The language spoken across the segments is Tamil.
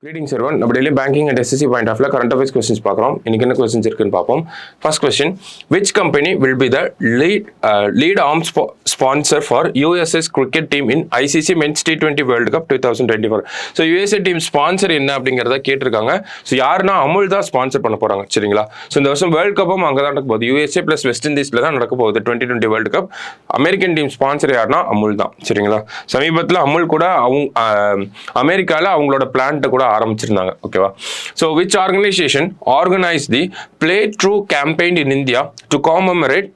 Greetings everyone. நம்ம daily banking and SSC point of view current affairs questions பார்க்குறோம். இன்னைக்கு என்ன questions இருக்குன்னு பார்ப்போம். First question, which company will be the lead arm sponsor for US's cricket team in ICC Men's T20 World Cup 2024? So USA team sponsor என்ன அப்படிங்கறத கேட்டிருக்காங்க. ஸோ யாருன்னா அமுல் தான் ஸ்பான்சர் பண்ண போறாங்க, சரிங்களா? ஸோ இந்த வருஷம் வேர்ல்ட் கப்பும் அங்கே தான் நடக்க போகுது. USA பிளஸ் வெஸ்ட் இண்டீஸ்ல தான் நடக்க போகுது 2020 world cup. American team sponsor யாருன்னா அமுல் தான், சரிங்களா? சமீபத்தில் அமுல் கூட அமெரிக்காவில் அவங்களோட பிளான்ட்டை கூட ஆரம்பிச்சிருந்தாங்க, ஓகேவா? So which organisation organise the play true campaign in India to commemorate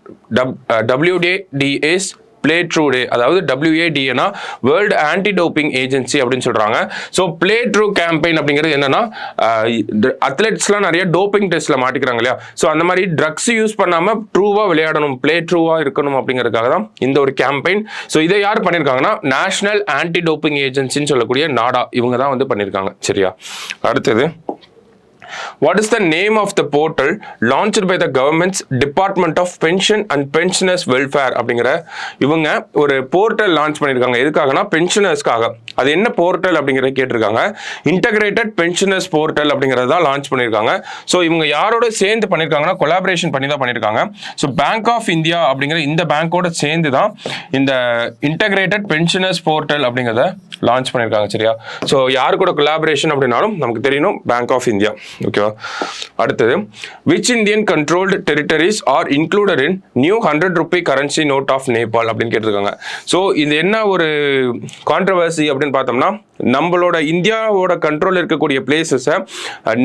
WADA's play true day, அதாவது WADA world anti doping agency அப்படின்னு சொல்றாங்க. ஸோ பிளே ட்ரூ கேம்பெயின் அப்படிங்கிறது என்னன்னா, அத்லெட்ஸ்லாம் நிறைய டோப்பிங் டெஸ்ட்ல மாட்டிக்கிறாங்க இல்லையா? ஸோ அந்த மாதிரி ட்ரக்ஸ் யூஸ் பண்ணாம ட்ரூவா விளையாடணும், பிளே ட்ரூவா இருக்கணும் அப்படிங்கிறதுக்காக தான் இந்த ஒரு கேம்பெயின். ஸோ இதை யார் பண்ணியிருக்காங்கன்னா, நேஷனல் ஆன்டி டோப்பிங் ஏஜென்சின்னு சொல்லக்கூடிய நாடா, இவங்க தான் வந்து பண்ணியிருக்காங்க, சரியா? அடுத்தது, what is the name of the portal launched by the government's Department of Pension and Pensioners Welfare அப்படிங்கிற இவங்க ஒரு போர்ட்டல் லான்ச் பண்ணியிருக்காங்க. எதுக்காகனா பென்ஷனர்ஸ்க்காக. அது என்ன போர்ட்டல் அப்படிங்கிறத கேட்டிருக்காங்க. இன்டகிரேட்டட் பென்ஷனர்ஸ் போர்ட்டல் அப்படிங்கிறத தான் லான்ச் பண்ணியிருக்காங்க. ஸோ இவங்க யாரோட சேர்ந்து பண்ணியிருக்காங்கன்னா, கொலாபரேஷன் பண்ணி தான் பண்ணியிருக்காங்க. ஸோ பேங்க் ஆஃப் இந்தியா அப்படிங்கிற இந்த பேங்கோட சேர்ந்து தான் இந்த இன்டகிரேட்டட் பென்ஷனர்ஸ் போர்ட்டல் அப்படிங்கிறத லான்ச் பண்ணியிருக்காங்க, சரியா? ஸோ யாரு கூட கொலாபரேஷன் அப்படின்னாலும் நமக்கு தெரியணும், பேங்க் ஆஃப் இந்தியா, ஓகேவா? அடுத்தது, which Indian controlled territories are included in new 100 rupee currency note of Nepal அப்படின்னு கேட்டிருக்காங்க. ஸோ இது என்ன ஒரு கான்ட்ரவர்சி அப்படின்னு பார்த்தோம்னா, நம்மளோட இந்தியாவோட கண்ட்ரோல் இருக்கக்கூடிய பிளேசஸை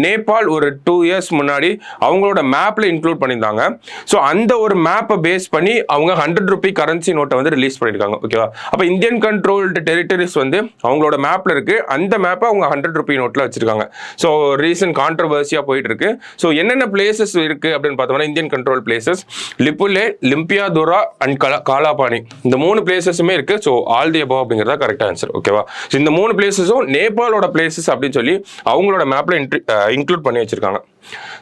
நேபாள் ஒரு 2 இயர்ஸ் முன்னாடி அவங்களோட மேப்ல இன்க்ளூட் பண்ணியிருந்தாங்க. ஸோ அந்த ஒரு மேப்பை பேஸ் பண்ணி அவங்க 100 ரூபி கரன்சி நோட்டை வந்து ரிலீஸ் பண்ணியிருக்காங்க, ஓகேவா? அப்போ இந்தியன் கண்ட்ரோல்டு டெரிட்டரிஸ் வந்து அவங்களோட மேப்ல இருக்கு, அந்த மேப்பை அவங்க 100 ரூபி நோட்ல வச்சிருக்காங்க. ஸோ ரீசன்ட் கான்ட்ரவர்சியா போயிட்டு இருக்கு. ஸோ என்னென்ன பிளேசஸ் இருக்கு அப்படின்னு பார்த்தோம்னா, Indian control places Lipulekh, Limpiyadhura and Kalapani, இந்த 3 பிளேசஸுமே இருக்கு. ஸோ ஆல் தி அபவ் அப்படிங்கிறதா கரெக்ட் ஆன்சர், ஓகேவா? ஸோ இந்த 3 பிளேசஸும் நேபாளோட பிளேசஸ் அப்படின்னு சொல்லி அவங்களோட மேப்ல இன்க்ளூட் பண்ணி வச்சிருக்காங்க.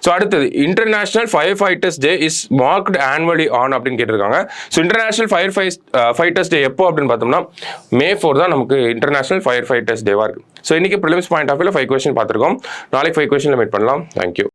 ஸோ அடுத்தது, international fire fighters day is marked annually on அப்படின்னு கேட்டிருக்காங்க. ஸோ இன்டர்நேஷனல் ஃபயர் ஃபைட்டர்ஸ் டே எப்போ அப்படின்னு பார்த்தோம்னா, May 4 தான் நமக்கு இன்டர்நேஷனல் ஃபயர் ஃபைட்டர்ஸ் டேவா இருக்கு. ஸோ இன்னைக்கு ப்ரிலிம்ஸ் பாயிண்ட் ஆஃப் வியூல 5 கொஸ்டின் பார்த்துருக்கோம். நாளைக்கு 5 கொஸ்டின்ல மீட் பண்ணலாம். தேங்க்யூ.